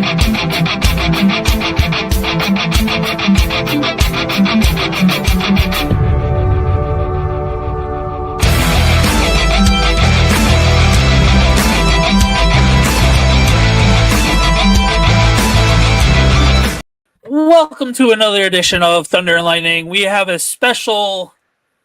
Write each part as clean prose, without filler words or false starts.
Welcome to another edition of Thunder and Lightning. We have a special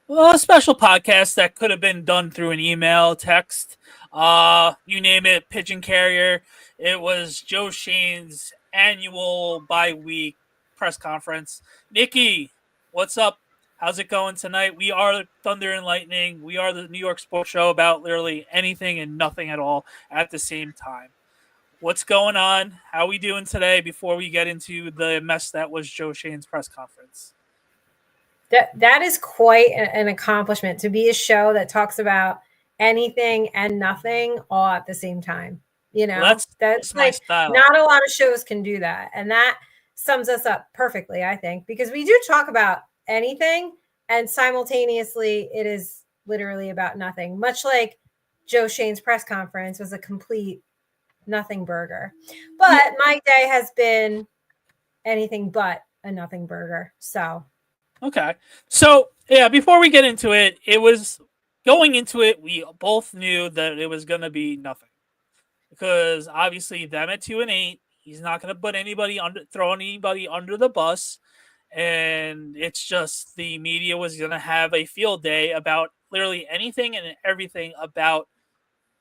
podcast that could have been done through an email, text, you name it, pigeon carrier. It was Joe Schoen's annual bi-week press conference. Nikki, what's up? How's it going tonight? We are Thunder and Lightning. We are the New York sports show about literally anything and nothing at all at the same time. What's going on? How are we doing today before we get into the mess that was Joe Schoen's press conference? That is quite an accomplishment, to be a show that talks about anything and nothing all at the same time. You know, that's my like style. Not a lot of shows can do that. And that sums us up perfectly, I think, because we do talk about anything and simultaneously it is literally about nothing, much like Joe Schoen's press conference was a complete nothing burger. But my day has been anything but a nothing burger. So okay. So yeah, before we get into it, going into it, we both knew that it was gonna be nothing. Because obviously them at 2-8, he's not gonna throw anybody under the bus. And it's just the media was gonna have a field day about literally anything and everything about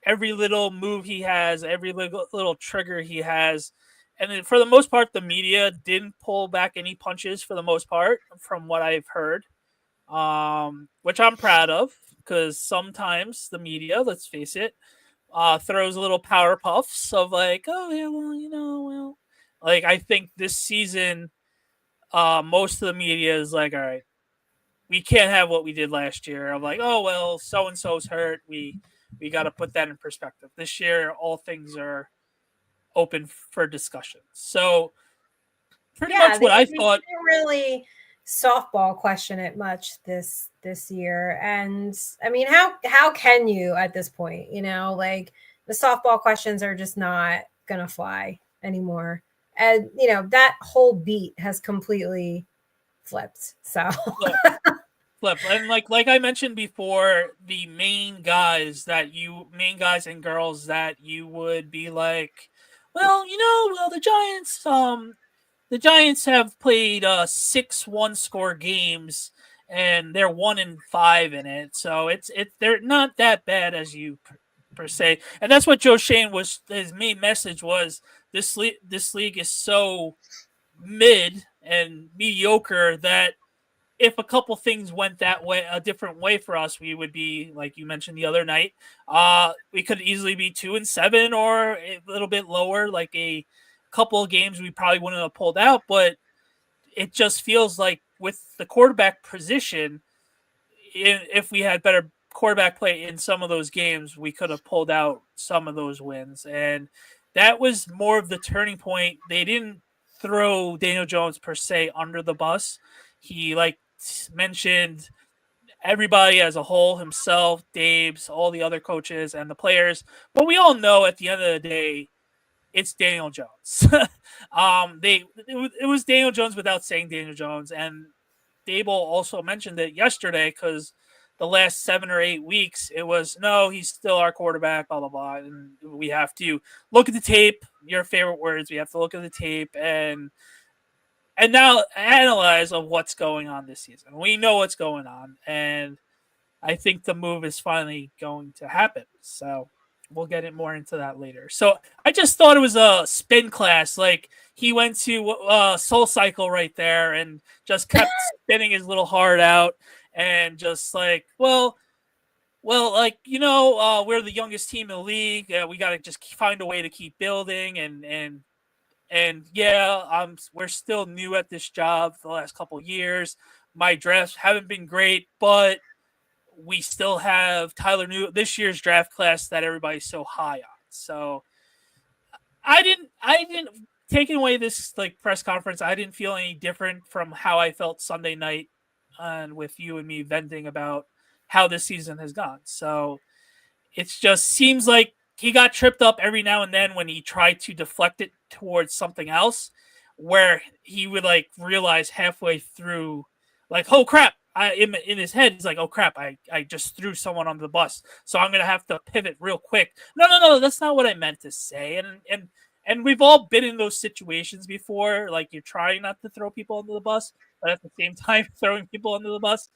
every little move he has, every little trigger he has. And for the most part, the media didn't pull back any punches for the most part, from what I've heard, which I'm proud of, because sometimes the media, let's face it, throws a little power puffs of like, oh, yeah, well. Like, I think this season, most of the media is like, all right, we can't have what we did last year. I'm like, oh, well, so-and-so's hurt. We got to put that in perspective. This year, all things are open for discussion. So pretty much what I thought. Didn't really softball question it much this year. And I mean, how can you at this point, like the softball questions are just not going to fly anymore. And, that whole beat has completely flipped. So And like I mentioned before, the main guys and girls that you would be like, well, the Giants have played 6 1-score games and they're 1-5 in it, so they're not that bad as you per se. And that's what Joe Schoen his main message was. This league is so mid and mediocre that if a couple things went that way, a different way for us, we would be, like you mentioned the other night, we could easily be 2-7 or a little bit lower, like a couple of games we probably wouldn't have pulled out. But it just feels like with the quarterback position, if we had better quarterback play in some of those games, we could have pulled out some of those wins. And that was more of the turning point. They didn't throw Daniel Jones per se under the bus. He mentioned everybody as a whole, himself, Dabes, all the other coaches and the players. But we all know at the end of the day, it's Daniel Jones. It was Daniel Jones without saying Daniel Jones. And Daboll also mentioned it yesterday, because the last 7 or 8 weeks, it was, no, he's still our quarterback, blah, blah, blah. And we have to look at the tape, your favorite words. We have to look at the tape and now analyze of what's going on this season. We know what's going on, and I think the move is finally going to happen. So we'll get it more into that later. So I just thought it was a spin class. Like, he went to Soul Cycle right there and just kept spinning his little heart out and just like, well, like, we're the youngest team in the league. We got to just find a way to keep building and yeah, we're still new at this job for the last couple of years. My drafts haven't been great, but we still have Tyler New this year's draft class that everybody's so high on. So I didn't taking away this press conference. I didn't feel any different from how I felt Sunday night, and with you and me venting about how this season has gone. So it just seems like he got tripped up every now and then when he tried to deflect it towards something else, where he would like realize halfway through, like, oh crap. In his head, he's like, "Oh crap! I just threw someone under the bus, so I'm gonna have to pivot real quick." No, that's not what I meant to say. And we've all been in those situations before. Like you're trying not to throw people under the bus, but at the same time throwing people under the bus.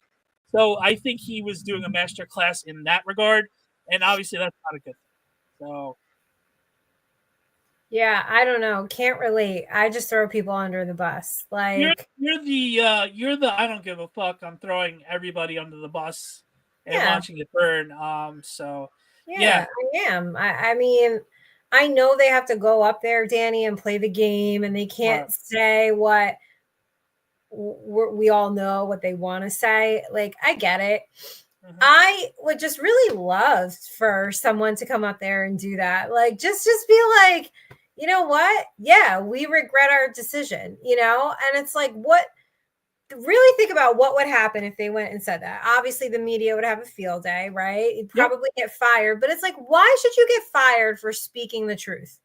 So I think he was doing a master class in that regard, and obviously that's not a good thing. So Yeah, I don't know. Can't relate. I just throw people under the bus. Like you're the I don't give a fuck. I'm throwing everybody under the bus and yeah, watching it burn. So yeah, yeah, I am. I mean, I know they have to go up there, Danny, and play the game, and they right. can't say what we all know what they want to say. Like, I get it. Mm-hmm. I would just really love for someone to come up there and do that. Like, just be like, you know what? Yeah, we regret our decision, And it's like, what? Really think about what would happen if they went and said that. Obviously, the media would have a field day, right? You'd Yep. probably get fired, but it's like, why should you get fired for speaking the truth?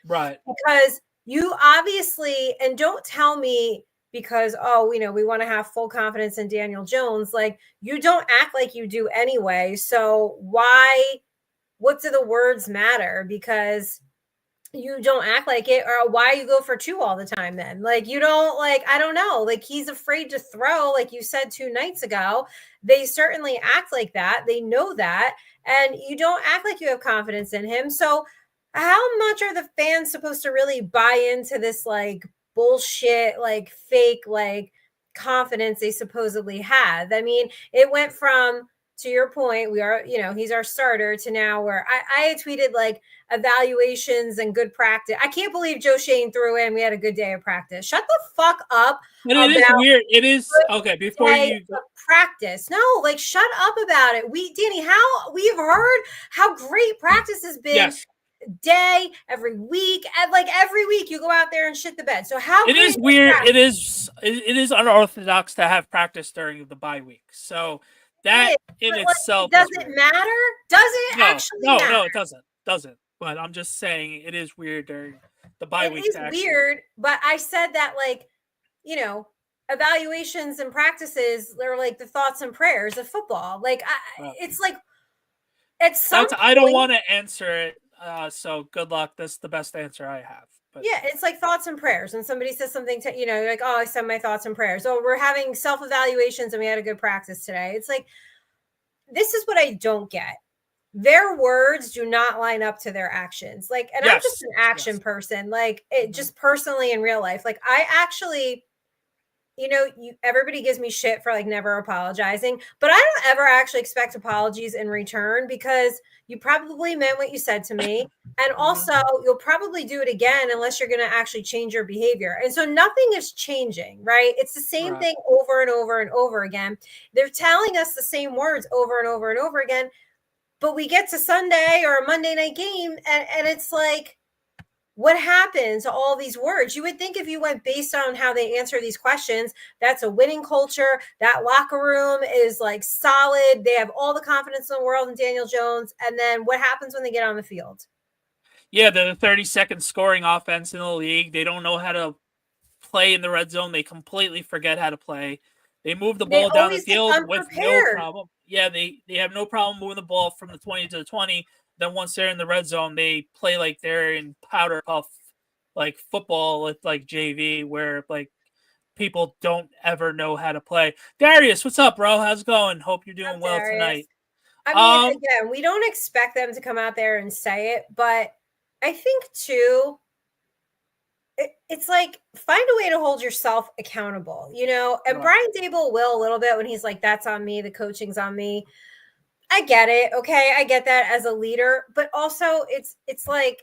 Right. Because you obviously, and don't tell me because, we want to have full confidence in Daniel Jones. Like, you don't act like you do anyway. So what do the words matter? Because you don't act like it, or why you go for 2 all the time then? Like, you don't, like, I don't know, like, he's afraid to throw, like you said 2 nights ago. They certainly act like that. They know that, and you don't act like you have confidence in him. So how much are the fans supposed to really buy into this like bullshit, like fake, like confidence they supposedly have? I mean, it went from, to your point, we are, he's our starter, to now where I tweeted like evaluations and good practice. I can't believe Joe Shane threw in, we had a good day of practice. Shut the fuck up. But it is weird. It is okay. Before you practice, no, like shut up about it. Danny, how we've heard how great practice has been. yes. Day every week, and like every week you go out there and shit the bed. So how it is weird. It is unorthodox to have practice during the bye week. So that in itself does it matter? Does it actually matter? No, it doesn't. But I'm just saying it is weird during the bye week. It is weird, but I said that like, evaluations and practices are like the thoughts and prayers of football. Like it's like at some point, I don't want to answer it. So good luck. That's the best answer I have. But yeah, it's like thoughts and prayers. When somebody says something to, you're like, oh, I said my thoughts and prayers. Oh, we're having self-evaluations and we had a good practice today. It's like, this is what I don't get. Their words do not line up to their actions. Like, and I'm just an action person. Like, it just personally in real life. Like, I actually, everybody gives me shit for like never apologizing, but I don't ever actually expect apologies in return, because you probably meant what you said to me. And also you'll probably do it again unless you're going to actually change your behavior. And so nothing is changing, right? It's the same thing over and over and over again. They're telling us the same words over and over and over again, but we get to Sunday or a Monday night game and it's like, what happened to all these words? You would think if you went based on how they answer these questions, that's a winning culture. That locker room is like solid. They have all the confidence in the world in Daniel Jones. And then what happens when they get on the field? Yeah, they're the 32nd scoring offense in the league. They don't know how to play in the red zone. They completely forget how to play. They move the ball down the field with no problem. Yeah, they have no problem moving the ball from the 20 to the 20. Then once they're in the red zone, they play like they're in powder puff, like football with like JV, where like people don't ever know how to play. Darius, what's up, bro? How's it going? Hope you're doing well tonight. I mean, again, we don't expect them to come out there and say it, but I think too, it's like, find a way to hold yourself accountable, and Brian Daboll will a little bit when he's like, that's on me, the coaching's on me. I get it. Okay. I get that as a leader, but also it's like,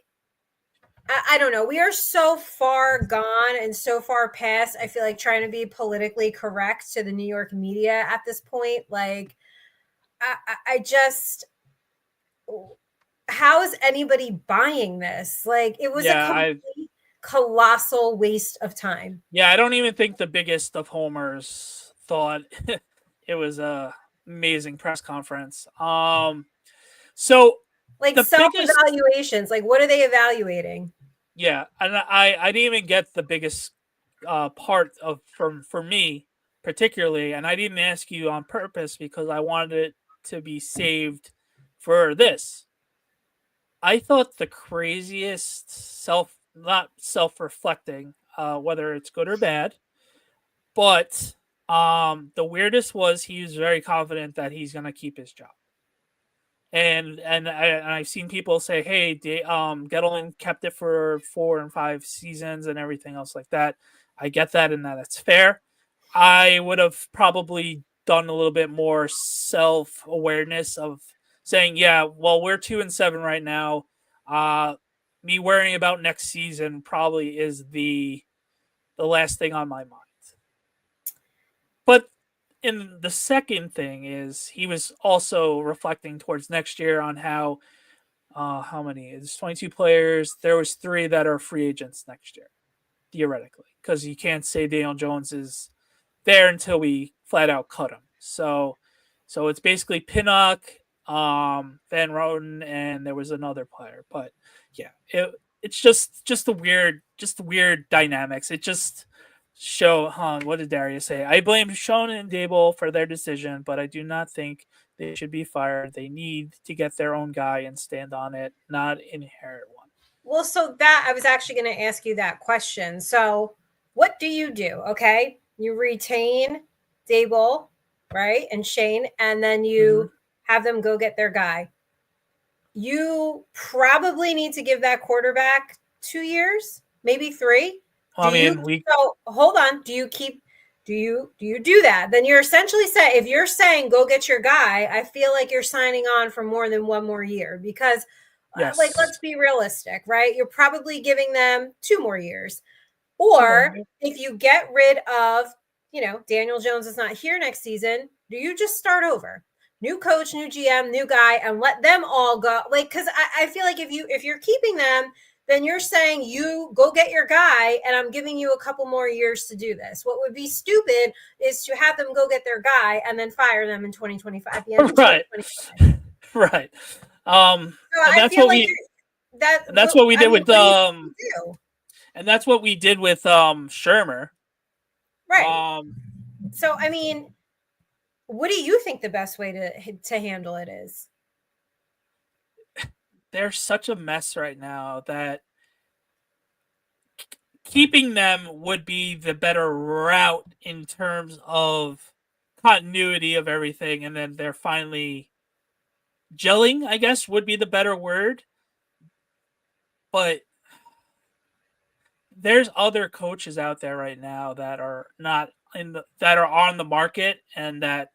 I don't know. We are so far gone and so far past, I feel like, trying to be politically correct to the New York media at this point. Like, I just, how is anybody buying this? Like, it was a complete colossal waste of time. Yeah. I don't even think the biggest of homers thought it was a amazing press conference. So Like The biggest, self-evaluations. Like, what are they evaluating? yeah, and I didn't even get the biggest part of for me particularly, and I didn't ask you on purpose because I wanted it to be saved for this. I thought the craziest not self-reflecting, whether it's good or bad, but the weirdest was he was very confident that he's gonna keep his job. I've seen people say, "Hey, Gettleman kept it for 4 and 5 seasons and everything else like that." I get that, and that's fair. I would have probably done a little bit more self awareness of saying, "Yeah, well, we're 2-7 right now. Uh, Me worrying about next season probably is the last thing on my mind." But and the second thing is he was also reflecting towards next year on how many? It's 22 players. There was 3 that are free agents next year, theoretically, because you can't say Daniel Jones is there until we flat out cut him. So it's basically Pinnock, Van Roten, and there was another player. But yeah, it's just the weird dynamics. It just what did Darius say? I blame Schoen and Daboll for their decision, but I do not think they should be fired. They need to get their own guy and stand on it, not inherit one. Well, so that I was actually going to ask you that question. So, what do you do? Okay, you retain Daboll, right, and Shane, and then you have them go get their guy. You probably need to give that quarterback 2 years, maybe 3. Well, So hold on. Do you do that? Then you're essentially saying, if you're saying go get your guy, I feel like you're signing on for more than 1 more year because yes. like, let's be realistic, right? You're probably giving them 2 more years. Or if you get rid of, Daniel Jones is not here next season, do you just start over? New coach, new GM, new guy, and let them all go. Like, because I feel like if you're keeping them, then you're saying you go get your guy, and I'm giving you a couple more years to do this. What would be stupid is to have them go get their guy and then fire them in 2025. The end of right, 2025. right. So and that's what we that's what we did with and that's what we did with Shermer. Right. So I mean, what do you think the best way to handle it is? They're such a mess right now that keeping them would be the better route in terms of continuity of everything, and then they're finally gelling, I guess would be the better word. But there's other coaches out there right now that are not that are on the market, and that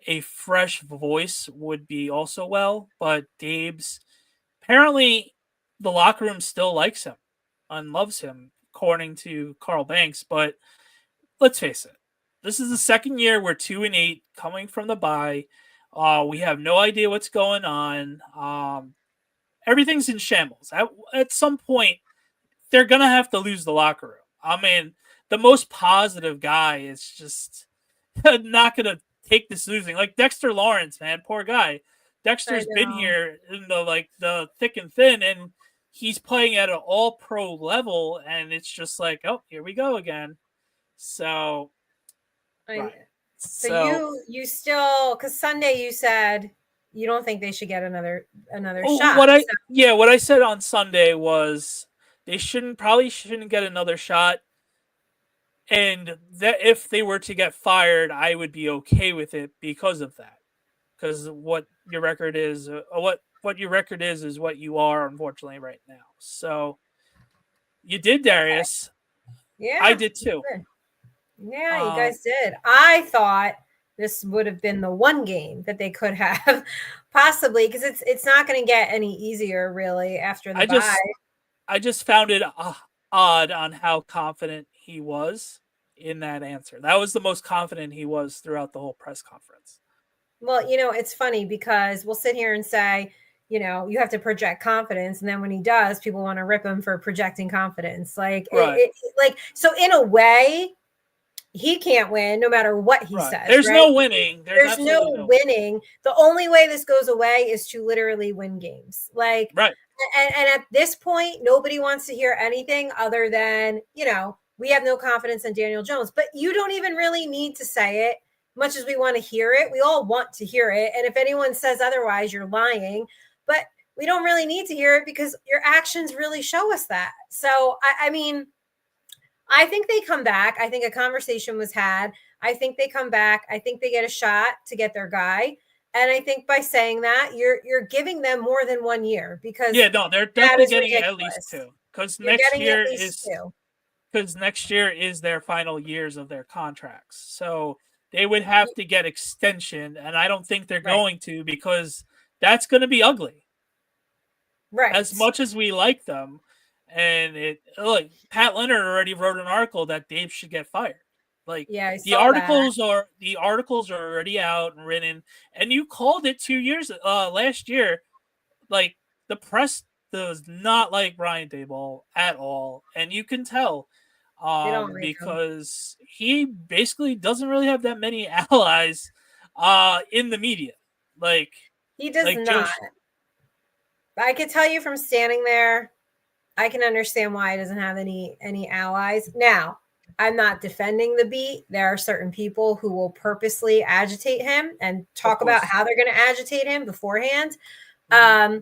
a fresh voice would be also well. But Dabe's apparently the locker room still likes him and loves him, according to Carl Banks. But let's face it, this is the second year we're 2-8 coming from the bye. We have no idea what's going on. Everything's in shambles. At some point, they're gonna have to lose the locker room. I mean, the most positive guy is just not gonna take this losing. Like Dexter Lawrence, man, poor guy. Dexter's been here in the thick and thin, and he's playing at an all-pro level, and it's just like, oh, here we go again. So, right. So you still, because Sunday you said you don't think they should get another shot. What I said on Sunday was they probably shouldn't get another shot. And that if they were to get fired, I would be okay with it because of that. Because what your record is, what your record is what you are, unfortunately, right now. So you did, Darius. Yeah, I did too. Yeah, you guys did. I thought this would have been the one game that they could have possibly, because it's not going to get any easier really after the bye. I just found it odd on how confident he was in that answer. That was the most confident he was throughout the whole press conference. Well, it's funny because we'll sit here and say, you have to project confidence, and then when he does, people want to rip him for projecting confidence. Like, right. So in a way, he can't win no matter what he says. There's right? no winning. There's no winning. The only way this goes away is to literally win games. Like, right. And at this point, nobody wants to hear anything other than, we have no confidence in Daniel Jones. But you don't even really need to say it, much as we want to hear it. We all want to hear it. And if anyone says otherwise, you're lying. But we don't really need to hear it because your actions really show us that. So, I mean, I think they come back. I think a conversation was had. I think they come back. I think they get a shot to get their guy. And I think by saying that, you're giving them more than 1 year because they're definitely getting at least 2 because next year is their final years of their contracts. So they would have to get extension, and I don't think they're going to because that's going to be ugly. Right. As much as we like them, and Pat Leonard already wrote an article that Dave should get fired. Like the articles are already out and written, and you called it 2 years last year. Like the press does not like Brian Daboll at all, and you can tell because he basically doesn't really have that many allies in the media. Like he does not. I could tell you from standing there, I can understand why he doesn't have any allies. Now, I'm not defending the beat. There are certain people who will purposely agitate him and talk about how they're going to agitate him beforehand. Mm-hmm.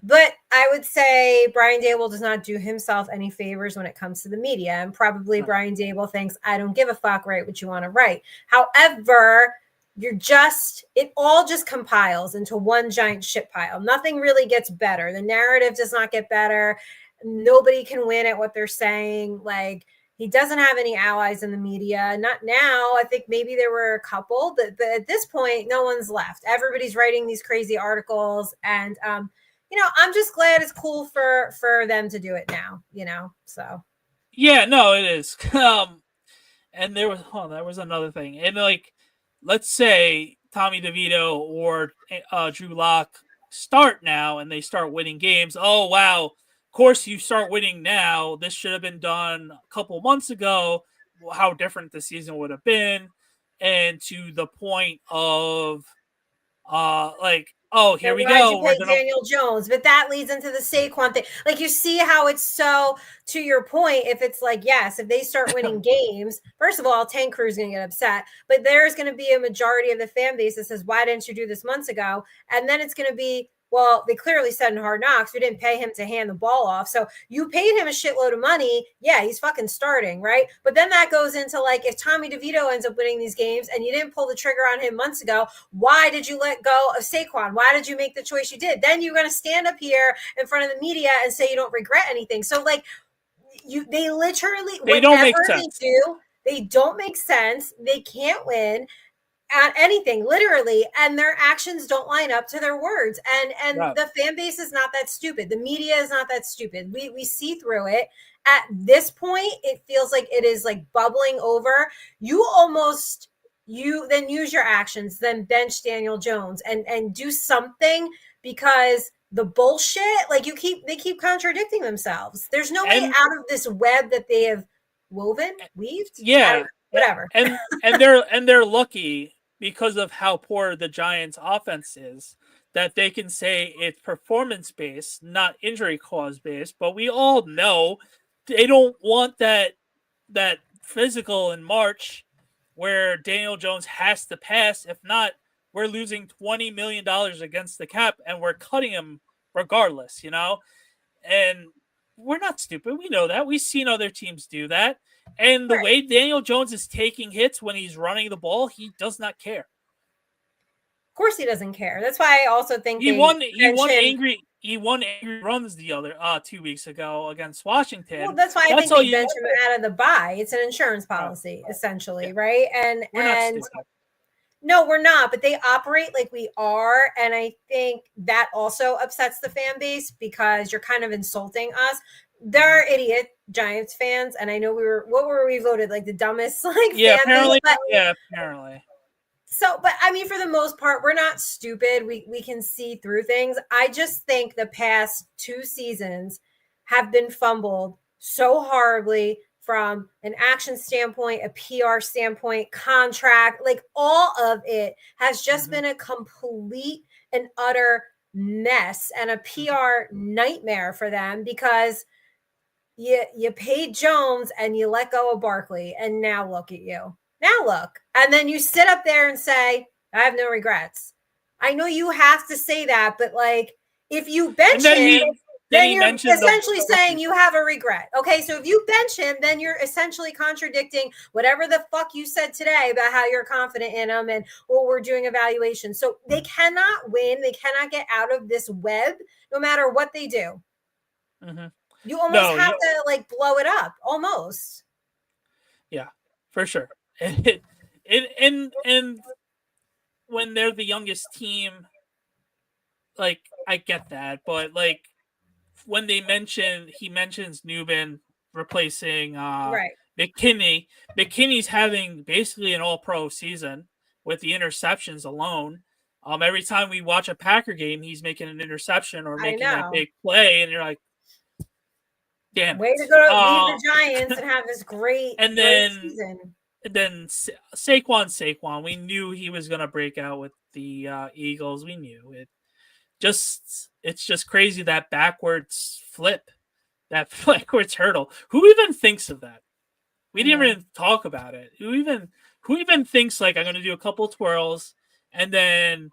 But I would say Brian Daboll does not do himself any favors when it comes to the media. And probably Brian Daboll thinks, I don't give a fuck, write what you want to write. However, it all just compiles into one giant shit pile. Nothing really gets better. The narrative does not get better. Nobody can win at what they're saying. Like, he doesn't have any allies in the media. Not now. I think maybe there were a couple, but at this point, no one's left. Everybody's writing these crazy articles. And, I'm just glad it's cool for them to do it now, so. Yeah, no, it is. And there was another thing. And let's say Tommy DeVito or Drew Lock start now and they start winning games. Oh, wow. Of course, you start winning now. This should have been done a couple months ago. How different the season would have been. And to the point of, oh, here we go. We're Daniel Jones, but that leads into the Saquon thing. Like, you see how it's so, to your point, if it's like, yes, if they start winning games, first of all, Tank Crew's going to get upset, but there's going to be a majority of the fan base that says, why didn't you do this months ago? And then it's going to be, well, they clearly said in Hard Knocks, we didn't pay him to hand the ball off. So you paid him a shitload of money. Yeah, he's fucking starting, right? But then that goes into like, if Tommy DeVito ends up winning these games and you didn't pull the trigger on him months ago, why did you let go of Saquon? Why did you make the choice you did? Then you're going to stand up here in front of the media and say you don't regret anything. So like, they literally, they don't make sense. They don't make sense. They can't win at anything, literally, and their actions don't line up to their words. And the fan base is not that stupid. The media is not that stupid. We see through it. At this point, it feels like it is like bubbling over. You then use your actions, then bench Daniel Jones and do something, because the bullshit, like they keep contradicting themselves. There's no way out of this web that they have weaved. Yeah. Whatever. And they're lucky, because of how poor the Giants' offense is, that they can say it's performance-based, not injury-cause-based. But we all know they don't want that physical in March where Daniel Jones has to pass. If not, we're losing $20 million against the cap, and we're cutting him regardless, And we're not stupid. We know that. We've seen other teams do that. And the way Daniel Jones is taking hits when he's running the ball, he does not care. Of course he doesn't care. That's why I also think he won angry runs the other 2 weeks ago against Washington. Well, that's why I think they bench him out of the bye. It's an insurance policy, essentially, right? And no, we're not, but they operate like we are. And I think that also upsets the fan base, because you're kind of insulting us. There are idiot Giants fans, and I know what were we voted like the dumbest fan apparently, base? Apparently. So, but I mean, for the most part, we're not stupid. We can see through things. I just think the past 2 seasons have been fumbled so horribly from an action standpoint, a PR standpoint, contract, like all of it has just been a complete and utter mess and a PR nightmare for them because you paid Jones and you let go of Barkley, and now look at you. Now look. And then you sit up there and say, I have no regrets. I know you have to say that, but like if you bench him, then you're essentially saying you have a regret. Okay, so if you bench him, then you're essentially contradicting whatever the fuck you said today about how you're confident in him and what we're doing evaluation. So they cannot win. They cannot get out of this web no matter what they do. You almost have to like blow it up, almost. Yeah, for sure. And when they're the youngest team, like I get that, but like when he mentions Newman replacing McKinney. McKinney's having basically an all-pro season with the interceptions alone. Every time we watch a Packer game, he's making an interception or making that big play, and you're like, damn. Way to go to lead the Giants and have this great season. And then Saquon, we knew he was going to break out with the Eagles. We knew it. It's just crazy, that backwards flip, that backwards hurdle. Who even thinks of that? We didn't even talk about it. Who even thinks like I'm going to do a couple twirls and then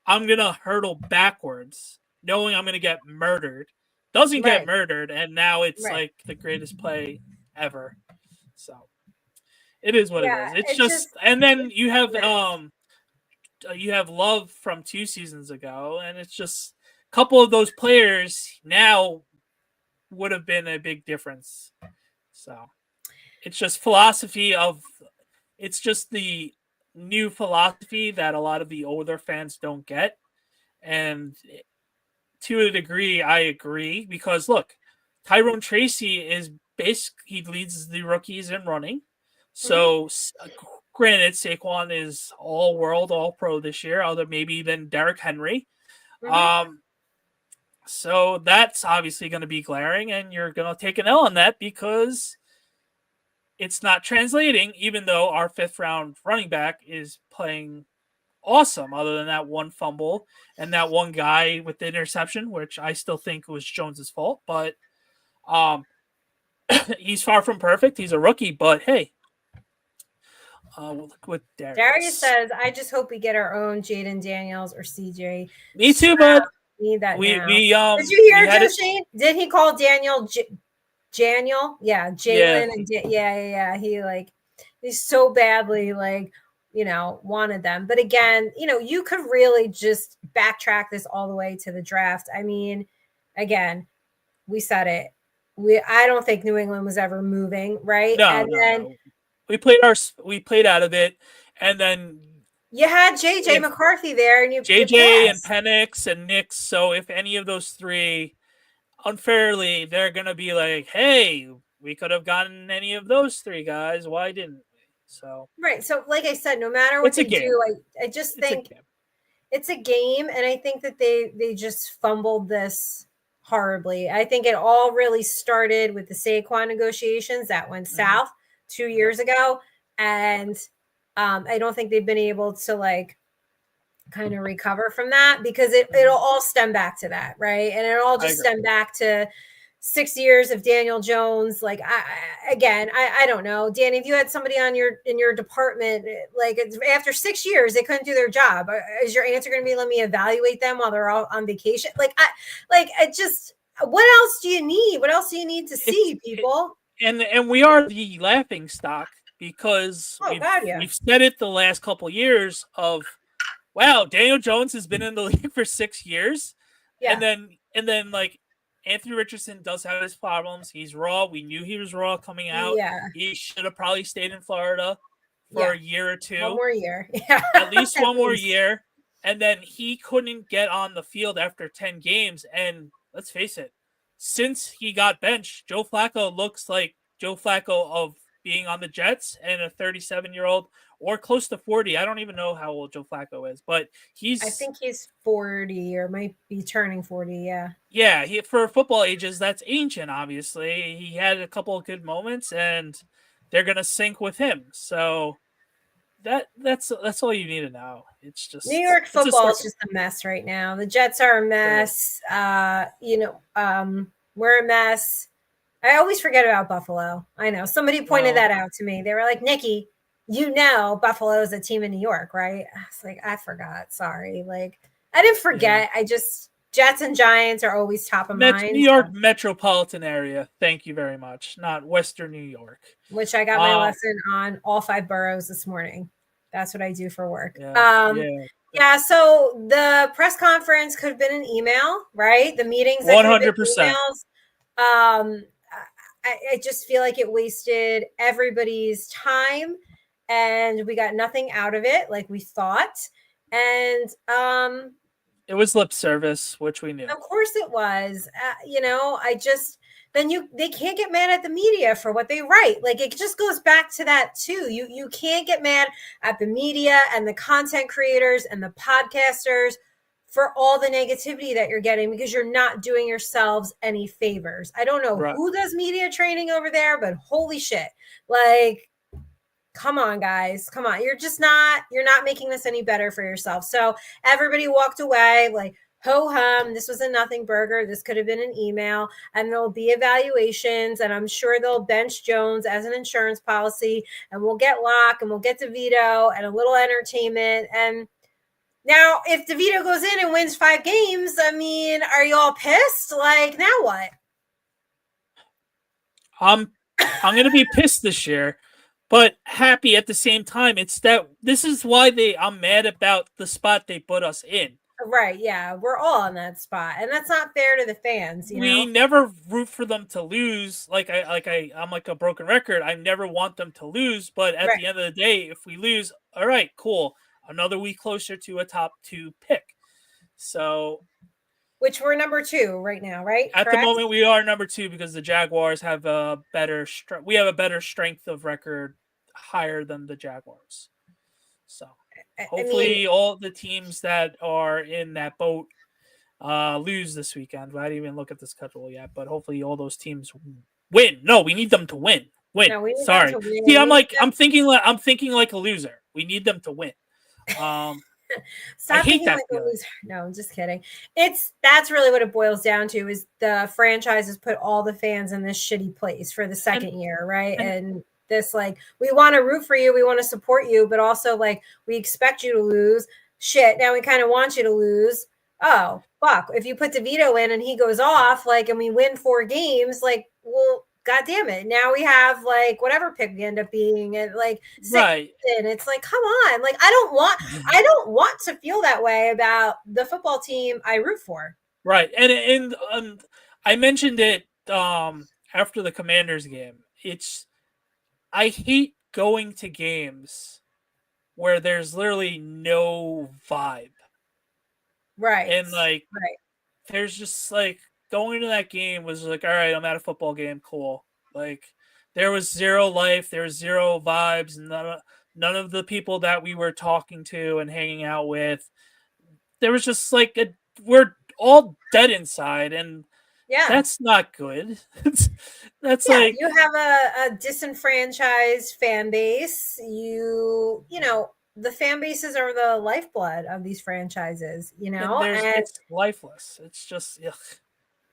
I'm going to hurdle backwards, knowing I'm going to get murdered. Doesn't get murdered, and now it's like the greatest play ever. So it is what it is. It's just and then you have Love from 2 seasons ago, and it's just a couple of those players now would have been a big difference. So it's just it's just the new philosophy that a lot of the older fans don't get. And to a degree, I agree, because look, Tyrone Tracy is he leads the rookies in running. So granted, Saquon is all world, all pro this year, other maybe than Derrick Henry. So that's obviously going to be glaring, and you're going to take an L on that because it's not translating, even though our 5th round running back is playing awesome, other than that one fumble and that one guy with the interception, which I still think was Jones's fault. But he's far from perfect. He's a rookie, but hey. With Darius says, I just hope we get our own Jaden Daniels or CJ. Me too, bud. Need that now. Did you hear Joe Shane? Did he call Daniel Janiel? Yeah, Jalen and he's so badly wanted them. But again, you could really just backtrack this all the way to the draft. I mean, again, we said it. I don't think New England was ever moving, right? No. We played out of it, and then you had JJ McCarthy there, and JJ and Penix and Nix. So if any of those 3 unfairly, they're gonna be like, "Hey, we could have gotten any of those 3 guys. Why didn't we?" So right. So like I said, no matter what they do, I just think it's a game, and I think that they just fumbled this horribly. I think it all really started with the Saquon negotiations that went south 2 years ago, and I don't think they've been able to kind of recover from that because it'll all stem back to that, right? And it'll all just stem back to 6 years of Daniel Jones. I don't know, Danny, if you had somebody in your department, after 6 years they couldn't do their job, is your answer going to be let me evaluate them while they're all on vacation? What else do you need? What else do you need to see, people? And we are the laughing stock because we've said it the last couple of years of, wow, Daniel Jones has been in the league for 6 years. Yeah. And then Anthony Richardson does have his problems. He's raw. We knew he was raw coming out. Yeah. He should have probably stayed in Florida for a year or 2. 1 more year. Yeah. At least one more year. And then he couldn't get on the field after 10 games. And let's face it, since he got benched, Joe Flacco looks like Joe Flacco of being on the Jets and a 37-year-old or close to 40. I don't even know how old Joe Flacco is, but I think he's 40 or might be turning 40. Yeah. Yeah, for football ages, that's ancient. Obviously, he had a couple of good moments, and they're gonna sync with him. So that's all you need to know. It's just New York it's a football is circus. just a mess right now. The Jets are a mess. We're a mess. I always forget about Buffalo. I know somebody pointed that out to me. They were like, Nikki, Buffalo is a team in New York, right? I was like, I forgot. Sorry. Like, I didn't forget. I just, Jets and Giants are always top of mind. New York metropolitan area. Thank you very much. Not Western New York. Which I got my lesson on all 5 boroughs this morning. That's what I do for work. Yeah. So the press conference could have been an email, right? The meetings, 100%. I just feel like it wasted everybody's time, and we got nothing out of it like we thought. And it was lip service, which we knew. Of course it was. They can't get mad at the media for what they write. Like, it just goes back to that too. You can't get mad at the media and the content creators and the podcasters for all the negativity that you're getting, because you're not doing yourselves any favors. I don't know who does media training over there, but holy shit. Like, come on, guys. Come on. You're not making this any better for yourself. So everybody walked away like, ho hum, this was a nothing burger. This could have been an email, and there'll be evaluations, and I'm sure they'll bench Jones as an insurance policy, and we'll get Locke, and we'll get DeVito, and a little entertainment. And now if DeVito goes in and wins 5 games, I mean, are you all pissed? Like, now what? I'm going to be pissed this year, but happy at the same time. This is why I'm mad about the spot they put us in. Right, yeah, we're all in that spot, and that's not fair to the fans. We never root for them to lose. I'm like a broken record. I never want them to lose, but at the end of the day, if we lose, all right, cool, another week closer to a top 2 pick. So, which we're number 2 right now, right? At the moment, we are number 2 because the Jaguars have a better we have a better strength of record, higher than the Jaguars. So. Hopefully, all the teams that are in that boat lose this weekend. I didn't even look at the schedule yet, but hopefully, all those teams win. No, we need them to win. No, Sorry. See, I'm thinking like a loser. We need them to win. Stop thinking like a loser. No, I'm just kidding. That's really what it boils down to, is the franchises put all the fans in this shitty place for the second year, right? And this, like, we want to root for you, we want to support you, but also, like, we expect you to lose. Shit, now we kind of want you to lose. Oh, fuck. If you put DeVito in and he goes off, like, and we win 4 games, like, well, God damn it. Now we have, like, whatever pick we end up being at, like, 6. Right. And it's like, come on. Like, I don't want to feel that way about the football team I root for. Right. And I mentioned it after the Commanders game. I hate going to games where there's literally no vibe. Right. And, like, there's just, like, going to that game was like, all right, I'm at a football game. Cool. Like, there was zero life. There was zero vibes. None of the people that we were talking to and hanging out with, there was just like we're all dead inside. And that's not good. That's like, you have a disenfranchised fan base. The fan bases are the lifeblood of these franchises, and it's lifeless. It's just, ugh.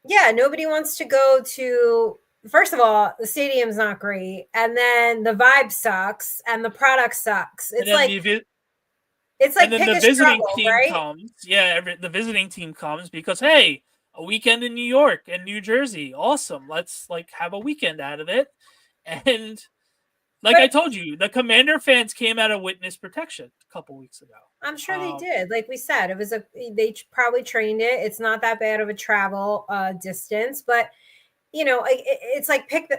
Yeah, nobody wants to go to. First of all, the stadium's not great, and then the vibe sucks, and the product sucks. It's like pick a struggle, right? Comes. Yeah, the visiting team comes because, hey, a weekend in New York and New Jersey, awesome. Let's, like, have a weekend out of it. And I told you, the Commander fans came out of witness protection a couple weeks ago. I'm sure they did. Like we said, they probably trained it. It's not that bad of a travel distance, but it's like pick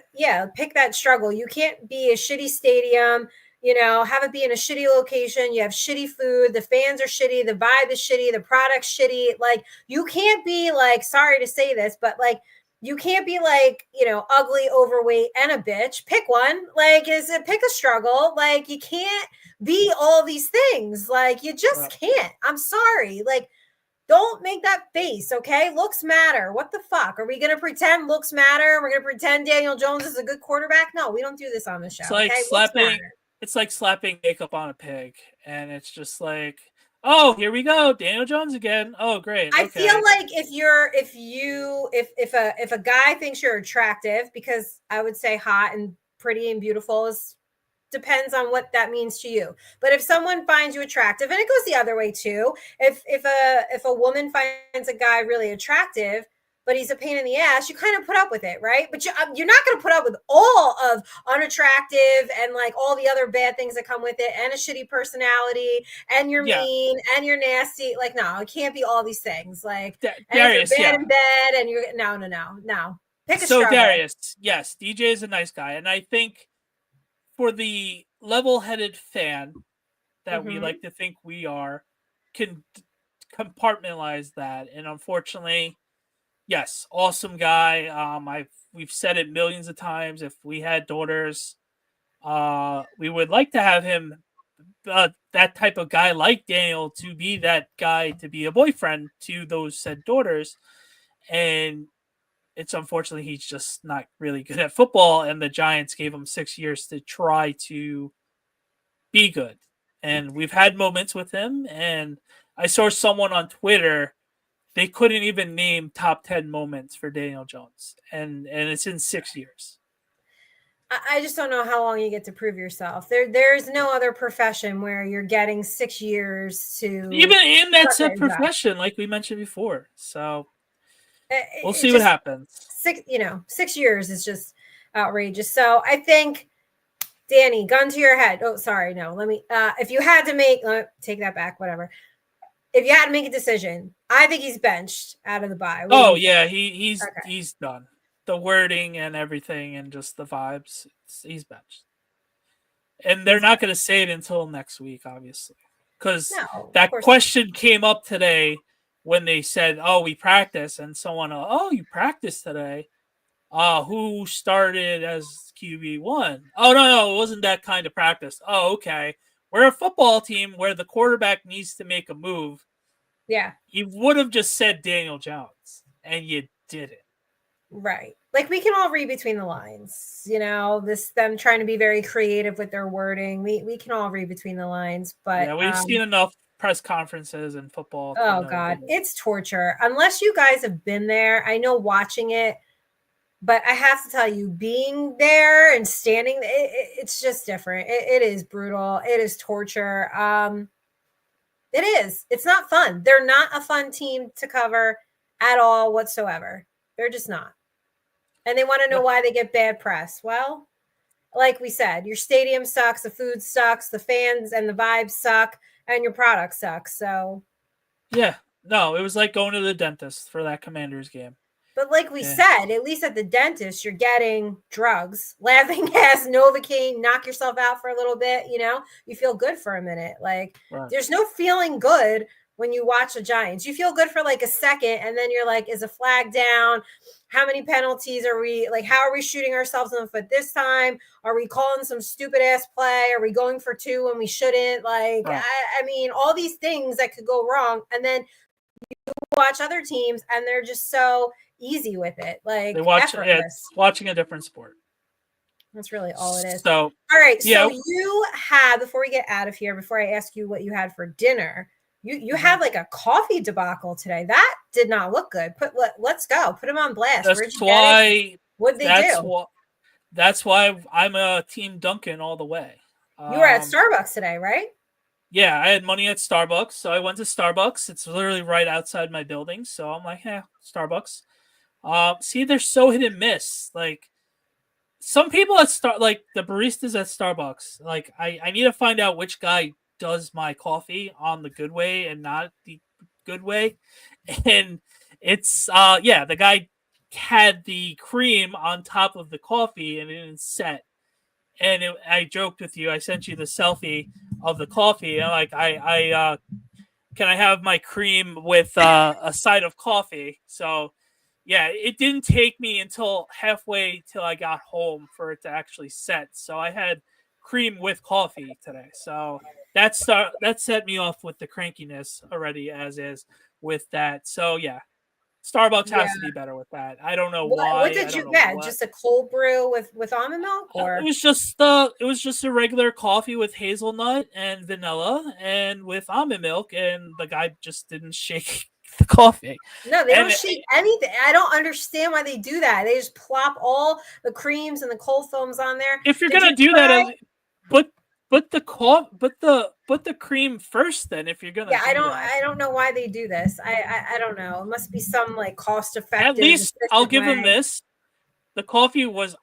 that struggle. You can't be a shitty stadium, have it be in a shitty location. You have shitty food. The fans are shitty. The vibe is shitty. The product's shitty. Like, you can't be, like, sorry to say this, but, like, you can't be like, ugly, overweight, and a bitch. Pick one. Like, pick a struggle? Like, you can't be all these things. Like, you just can't. I'm sorry. Like, don't make that face, okay? Looks matter. What the fuck? Are we going to pretend looks matter? We're going to pretend Daniel Jones is a good quarterback? No, we don't do this on the show, okay? It's like slapping makeup on a pig. And it's just like, oh, here we go. Daniel Jones again. Oh, great. I feel like if a guy thinks you're attractive, because I would say hot and pretty and beautiful depends on what that means to you. But if someone finds you attractive, and it goes the other way too, if a woman finds a guy really attractive, but he's a pain in the ass, you kind of put up with it, right? But you're not going to put up with all of unattractive and like all the other bad things that come with it, and a shitty personality, and you're mean, and you're nasty. Like, no, it can't be all these things. Like, Darius, and you're bad in bed, and you're no. Pick a struggle. Darius, yes, DJ is a nice guy, and I think for the level-headed fan that we like to think we are, can compartmentalize that, and unfortunately, yes, awesome guy. We've said it millions of times. If we had daughters, we would like to have him, that type of guy like Daniel, to be that guy, to be a boyfriend to those said daughters. And it's unfortunately he's just not really good at football, and the Giants gave him 6 years to try to be good. And we've had moments with him, and I saw someone on Twitter, they couldn't even name top 10 moments for Daniel Jones, and it's in 6 years. I just don't know how long you get to prove yourself. There's no other profession where you're getting 6 years to, even in that said profession, like we mentioned before. So we'll see what happens. 6 years is just outrageous. So I think, Danny, gun to your head. Oh, sorry, no. Let me. If you had to make, take that back. Whatever. If you had to make a decision, I think he's benched out of the bye. He's done. The wording and everything, and just the vibes. He's benched, and they're not going to say it until next week, obviously, because that question came up today when they said, "Oh, we practice," and someone, "Oh, you practiced today? Who started as QB1? Oh, no, it wasn't that kind of practice. Oh, okay. We're a football team where the quarterback needs to make a move." Yeah. You would have just said Daniel Jones, and you didn't. Right. Like, we can all read between the lines, them trying to be very creative with their wording. We can all read between the lines, but yeah, we've seen enough press conferences in football. Oh God, it's torture. Unless you guys have been there, I know watching it, but I have to tell you, being there and standing, it's just different. It is brutal. It is torture. It is. It's not fun. They're not a fun team to cover at all whatsoever. They're just not. And they want to know why they get bad press. Well, like we said, your stadium sucks, the food sucks, the fans and the vibes suck, and your product sucks. So, yeah, no, it was like going to the dentist for that Commanders game. But like we said, at least at the dentist, you're getting drugs, laughing gas, Novocaine, knock yourself out for a little bit. You feel good for a minute. Like, There's no feeling good when you watch the Giants. You feel good for like a second, and then you're like, is a flag down? How many penalties are we, like, how are we shooting ourselves in the foot this time? Are we calling some stupid ass play? Are we going for two when we shouldn't? Like, I mean, all these things that could go wrong. And then you watch other teams, and they're just so easy with it. Like, it's watching a different sport. That's really all it is. So, all right. So you had, before we get out of here, before I ask you what you had for dinner, you had like a coffee debacle today. That did not look good. Let's go. Put them on blast. That's why. What'd they do? That's why I'm a Team Duncan all the way. You were at Starbucks today, right? Yeah, I had money at Starbucks, so I went to Starbucks. It's literally right outside my building, so I'm like, Starbucks. See, they're so hit and miss. Like, some people at like the baristas at Starbucks, like I need to find out which guy does my coffee on the good way and not the good way. And it's the guy had the cream on top of the coffee and it didn't set. And I joked with you. I sent you the selfie of the coffee. And like, I can I have my cream with a side of coffee? So yeah, it didn't take me until halfway till I got home for it to actually set. So I had cream with coffee today. So that set me off with the crankiness already as is with that. So yeah, Starbucks Yeah. has to be better with that. I don't know What why. I did don't you know get? what. Just a cold brew with almond milk, or It was just a regular coffee with hazelnut and vanilla and with almond milk, and the guy just didn't shake the coffee. no? They And don't shake anything. I don't understand why they do that. They just plop all the creams and the cold foams on there. if you're Did gonna you do that, try? but but the cream first. Then if you're gonna Yeah, do that, I don't know why they do this. I don't know. It must be some like cost at effective, least I'll efficient give them way. this. The coffee was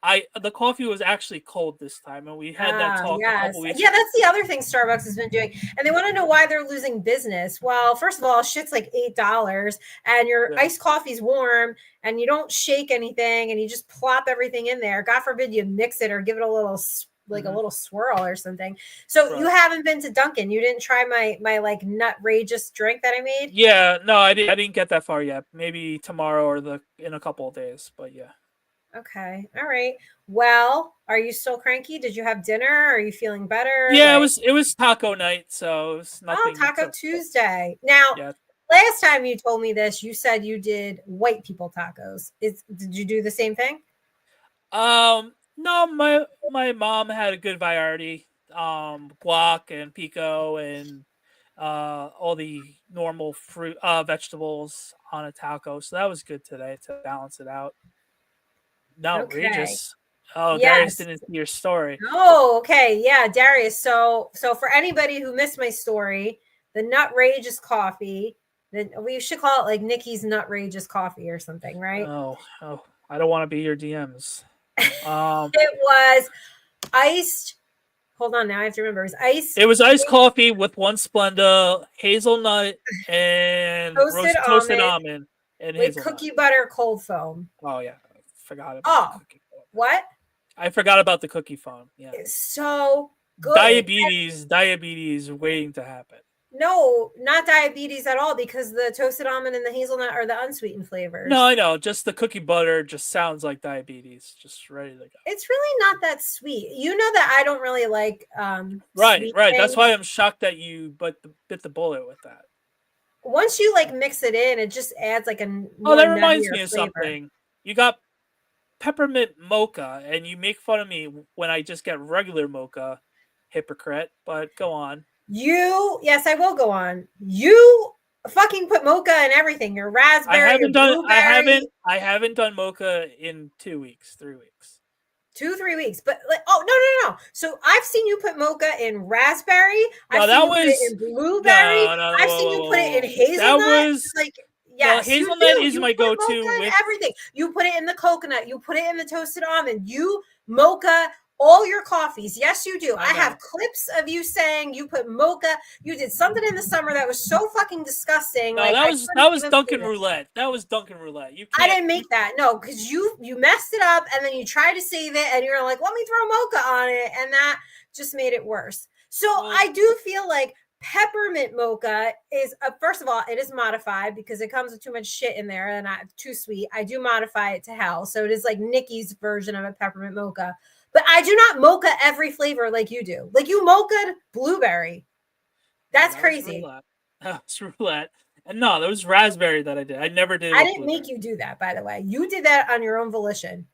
actually cold this time, and we had that Ah, talk a couple yes. weeks Yeah, ago. that's the other thing Starbucks has been doing. And they want to know why they're losing business. Well, first of all, shit's like $8 and your Yeah. iced coffee's warm and you don't shake anything and you just plop everything in there. God forbid you mix it or give it a little like a Mm-hmm. little swirl or something. So you Right. haven't been to Dunkin'. You didn't try my like nutrageous drink that I made? Yeah, no, I didn't get that far yet. Maybe tomorrow or in a couple of days, but yeah. Okay. All right. Well, are you still cranky? Did you have dinner? Are you feeling better? Yeah, Like, it was taco night, so it was oh, nothing Taco to Tuesday. Now, yeah. last time you told me this, you said you did white people tacos. Did you do the same thing? No, my mom had a good variety. Guac and pico and all the normal fruit vegetables on a taco. So that was good today to balance it out. No, Okay. Regis. Oh, Darius Yes. didn't see your story. Oh, okay. Yeah, Darius. So for anybody who missed my story, the Nutrageous coffee, then we should call it like Nikki's Nutrageous coffee or something, right? Oh, I don't want to be your DMs. Um, It was iced. Hold on, now I have to remember. It was it iced was iced coffee with one Splenda, hazelnut, and toasted toasted almond almond and with hazelnut. cookie butter cold foam. Oh yeah, forgot about the Oh, cookie foam. what? I forgot about the cookie foam. Yeah, It's so good. diabetes waiting to happen. No, not diabetes at all because the toasted almond and the hazelnut are the unsweetened No, flavors. I know. Just the cookie butter just sounds like diabetes. Just ready to go. It's really not that sweet. You know that I don't really like Right, sweet right. That's why things. I'm shocked that you bit the bullet with that. Once you like mix it in, it just adds like a Oh, more that reminds nuttier me of flavor. something. You got peppermint mocha, and you make fun of me when I just get regular mocha. Hypocrite, but go on. Yes, I will go on. You fucking put mocha in everything. Your raspberry, your blueberry. I haven't done mocha in 2 weeks, 3 weeks. 2 3 weeks, but like, oh no. So I've seen you put mocha in raspberry. I've No, seen that you put it was in blueberry. no. I've Whoa, seen whoa, you whoa, put it in whoa. That hazelnut. was Like, no yes, you hazelnut do. is You my put go-to mocha in with everything. You put it in the coconut. You put it in the toasted almond. You mocha all your coffees. Yes, you do. I I have know. clips of you saying you put mocha. You did something in the summer that was so fucking disgusting. No, Like, I couldn't that was even Dunkin' believe it. Roulette. That was Dunkin' Roulette. You I can't. didn't make that. No, because you messed it up and then you tried to save it and you're like, let me throw mocha on it. And that just made it worse. So Well, I do feel like peppermint mocha is first of all, it is modified because it comes with too much shit in there and too sweet. I do modify it to hell. So it is like Nikki's version of a peppermint mocha. But I do not mocha every flavor like you do. Like you mocha'd blueberry. That's that was crazy. roulette. That was roulette. And no, that was raspberry that I did. I never did it I with didn't blueberry. make you do that, by the way. You did that on your own volition.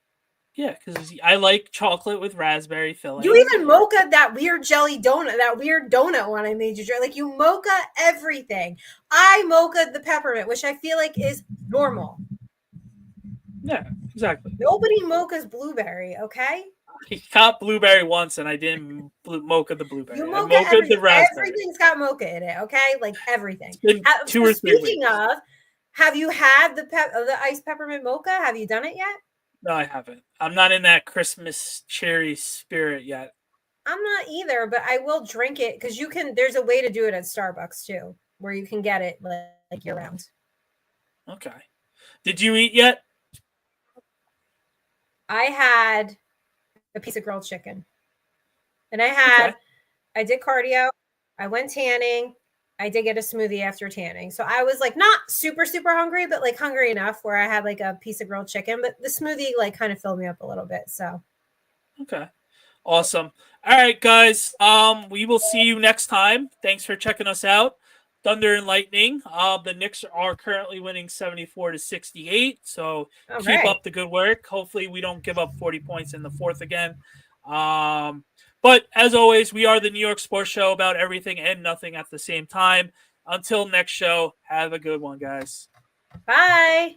Yeah, because I like chocolate with raspberry filling. You even mocha that weird jelly donut, that weird donut one I made you drink. Like you mocha everything. I mocha the peppermint, which I feel like is normal. Yeah, exactly. Nobody mochas blueberry, okay? I got blueberry once, and I didn't mocha the blueberry. You I mocha mochaed the raspberry. everything's got mocha in it, okay? Like everything. It's been So 2 or 3 speaking weeks. of, have you had the iced peppermint mocha? Have you done it yet? No, I haven't. I'm not in that Christmas cherry spirit yet. I'm not either, but I will drink it because you can. There's a way to do it at Starbucks too, where you can get it like year round. Okay. Did you eat yet? I had a piece of grilled chicken, and I did cardio. I went tanning. I did get a smoothie after tanning. So I was like not super, super hungry, but like hungry enough where I had like a piece of grilled chicken. But the smoothie like kind of filled me up a little bit. So Okay. Awesome. All right, guys. We will see you next time. Thanks for checking us out. Thunder and Lightning. The Knicks are currently winning 74-68. So all keep right. up the good work. Hopefully, we don't give up 40 points in the fourth again. But as always, we are the New York Sports Show about everything and nothing at the same time. Until next show, have a good one, guys. Bye.